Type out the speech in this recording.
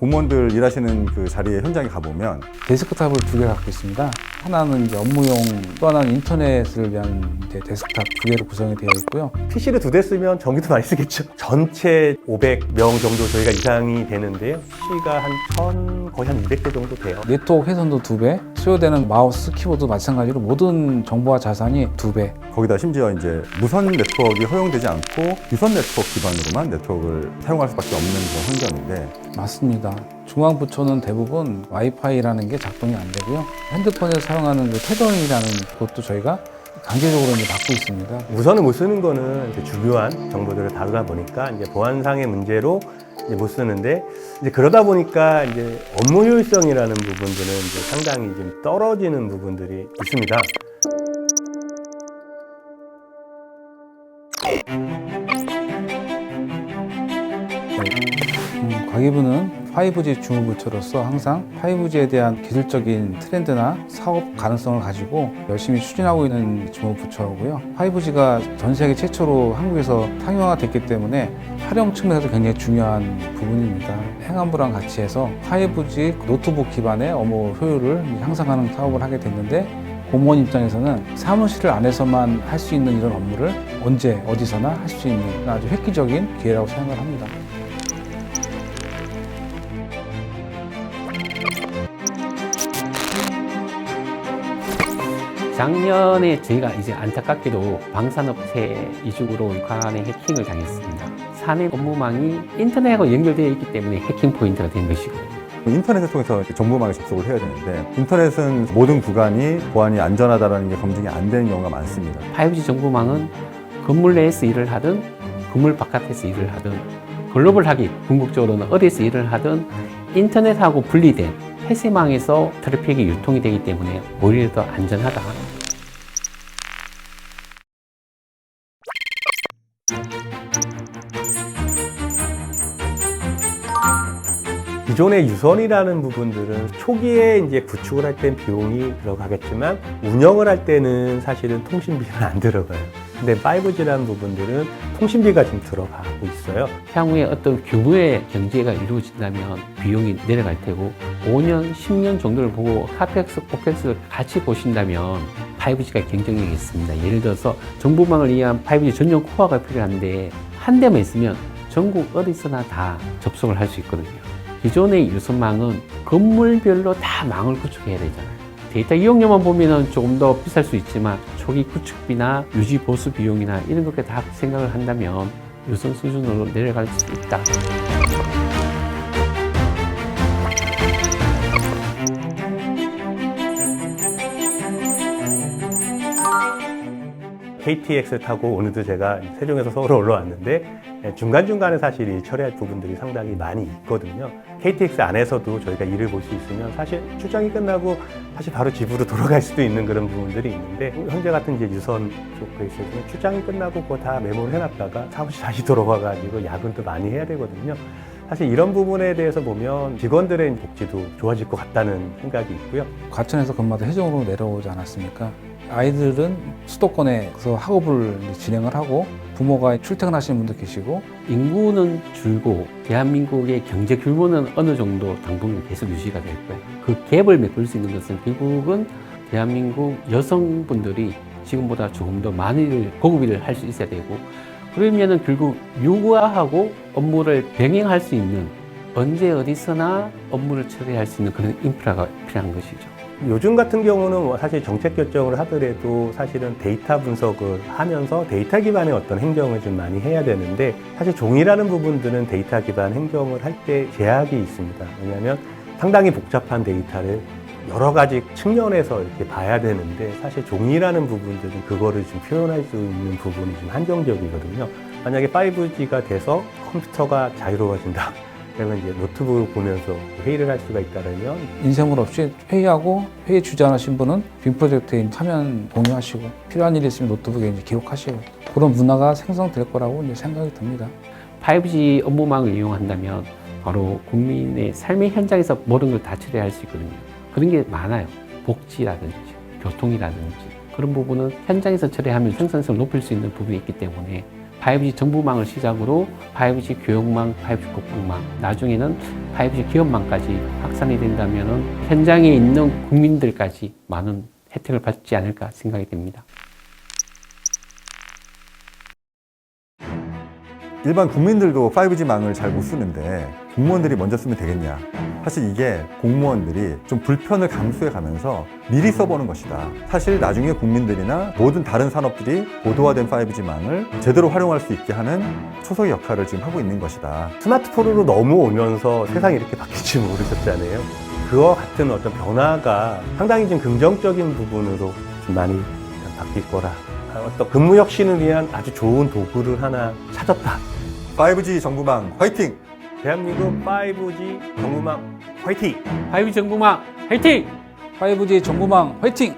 공무원들 일하시는 그 자리에 현장에 가보면 데스크탑을 2개 갖고 있습니다. 하나는 이제 업무용, 또 하나는 인터넷을 위한 이제 데스크탑 2개로 구성이 되어 있고요. PC를 2대 쓰면 전기도 많이 쓰겠죠. 전체 500명 정도 저희가 이상이 되는데요. PC가 거의 한 200대 정도 돼요. 네트워크 회선도 2배, 수요되는 마우스, 키보드 마찬가지로 모든 정보와 자산이 2배. 거기다 심지어 이제 무선 네트워크가 허용되지 않고 유선 네트워크 기반으로만 네트워크를 사용할 수밖에 없는 그런 환경인데 맞습니다. 중앙부처는 대부분 와이파이라는 게 작동이 안 되고요. 핸드폰에서 사용하는 그 테더링이라는 것도 저희가 강제적으로 이제 받고 있습니다. 우선은 못 쓰는 거는 이제 중요한 정보들을 다루다 보니까 이제 보안상의 문제로 이제 못 쓰는데 이제 그러다 보니까 이제 업무 효율성이라는 부분들은 이제 상당히 좀 떨어지는 부분들이 있습니다. 과기부는 5G 중후부처로서 항상 5G에 대한 기술적인 트렌드나 사업 가능성을 가지고 열심히 추진하고 있는 중후부처고요. 5G가 전 세계 최초로 한국에서 상용화됐기 때문에 활용 측면에서 굉장히 중요한 부분입니다. 행안부랑 같이 해서 5G 노트북 기반의 업무 효율을 향상하는 사업을 하게 됐는데 공무원 입장에서는 사무실 안에서만 할 수 있는 이런 업무를 언제 어디서나 할 수 있는 아주 획기적인 기회라고 생각을 합니다. 작년에 저희가 이제 안타깝게도 방산업체 이쪽으로 관의 해킹을 당했습니다. 사내 업무망이 인터넷하고 연결되어 있기 때문에 해킹 포인트가 된 것이고, 인터넷을 통해서 정보망에 접속을 해야 되는데 인터넷은 모든 구간이 보안이 안전하다는 게 검증이 안 되는 경우가 많습니다. 5G 정보망은 건물 내에서 일을 하든 건물 바깥에서 일을 하든 글로벌하게 궁극적으로는 어디서 일을 하든 인터넷하고 분리된 폐쇄망에서 트래픽이 유통이 되기 때문에 오히려 더 안전하다. 기존의 유선이라는 부분들은 초기에 이제 구축을 할 땐 비용이 들어가겠지만 운영을 할 때는 사실은 통신비는 안 들어가요. 근데 5G라는 부분들은 통신비가 지금 들어가고 있어요. 향후에 어떤 규모의 경제가 이루어진다면 비용이 내려갈 테고 5년, 10년 정도를 보고 하펙스, 오펙스를 같이 보신다면 5G가 경쟁력이 있습니다. 예를 들어서 정보망을 위한 5G 전용 코어가 필요한데 한 대만 있으면 전국 어디서나 다 접속을 할 수 있거든요. 기존의 유선망은 건물별로 다 망을 구축해야 되잖아요. 데이터 이용료만 보면 조금 더 비쌀 수 있지만 초기 구축비나 유지 보수 비용이나 이런 것까지 다 생각을 한다면 유선 수준으로 내려갈 수 있다. KTX 타고 오늘도 제가 세종에서 서울 올라왔는데 중간중간에 사실 일 처리할 부분들이 상당히 많이 있거든요. KTX 안에서도 저희가 일을 볼 수 있으면 사실 출장이 끝나고 사실 바로 집으로 돌아갈 수도 있는 그런 부분들이 있는데 현재 같은 이제 유선 쪽 베이스에서는 출장이 끝나고 그거 다 메모를 해놨다가 사무실 다시 돌아와가지고 야근도 많이 해야 되거든요. 사실 이런 부분에 대해서 보면 직원들의 복지도 좋아질 것 같다는 생각이 있고요. 과천에서 근무하다 해종으로 내려오지 않았습니까? 아이들은 수도권에서 학업을 진행을 하고 부모가 출퇴근하시는 분도 계시고 인구는 줄고 대한민국의 경제 규모는 어느 정도 당분간 계속 유지가 될 거예요. 그 갭을 메꿀 수 있는 것은 결국은 대한민국 여성분들이 지금보다 조금 더 많은 일을, 고급 일을 할 수 있어야 되고 그러면은 결국 육아하고 업무를 병행할 수 있는 언제 어디서나 업무를 처리할 수 있는 그런 인프라가 필요한 것이죠. 요즘 같은 경우는 사실 정책 결정을 하더라도 사실은 데이터 분석을 하면서 데이터 기반의 어떤 행정을 좀 많이 해야 되는데 사실 종이라는 부분들은 데이터 기반 행정을 할 때 제약이 있습니다. 왜냐하면 상당히 복잡한 데이터를 여러 가지 측면에서 이렇게 봐야 되는데 사실 종이라는 부분들은 그거를 좀 표현할 수 있는 부분이 좀 한정적이거든요. 만약에 5G가 돼서 컴퓨터가 자유로워진다. 그러면 이제 노트북을 보면서 회의를 할 수가 있다면 인쇄물 없이 회의하고 회의 주재하신 분은 빔 프로젝트에 화면 공유하시고 필요한 일이 있으면 노트북에 이제 기록하시고 그런 문화가 생성될 거라고 이제 생각이 듭니다. 5G 업무망을 이용한다면 바로 국민의 삶의 현장에서 모든 걸 다 처리할 수 있거든요. 그런 게 많아요. 복지라든지 교통이라든지 그런 부분은 현장에서 처리하면 생산성을 높일 수 있는 부분이 있기 때문에 5G 정부망을 시작으로 5G 교육망, 5G 국방망, 나중에는 5G 기업망까지 확산이 된다면 현장에 있는 국민들까지 많은 혜택을 받지 않을까 생각이 됩니다. 일반 국민들도 5G망을 잘 못 쓰는데 공무원들이 먼저 쓰면 되겠냐? 사실 이게 공무원들이 좀 불편을 감수해 가면서 미리 써보는 것이다. 사실 나중에 국민들이나 모든 다른 산업들이 고도화된 5G망을 제대로 활용할 수 있게 하는 초석의 역할을 지금 하고 있는 것이다. 스마트폰으로 넘어오면서 세상이 이렇게 바뀔 줄 모르셨잖아요. 그와 같은 어떤 변화가 상당히 좀 긍정적인 부분으로 좀 많이 바뀔 거라. 어떤 근무 혁신을 위한 아주 좋은 도구를 하나 찾았다. 5G 정부망 화이팅! 대한민국 5G 정부망 화이팅! 5G 정부망 화이팅! 5G 정부망 화이팅!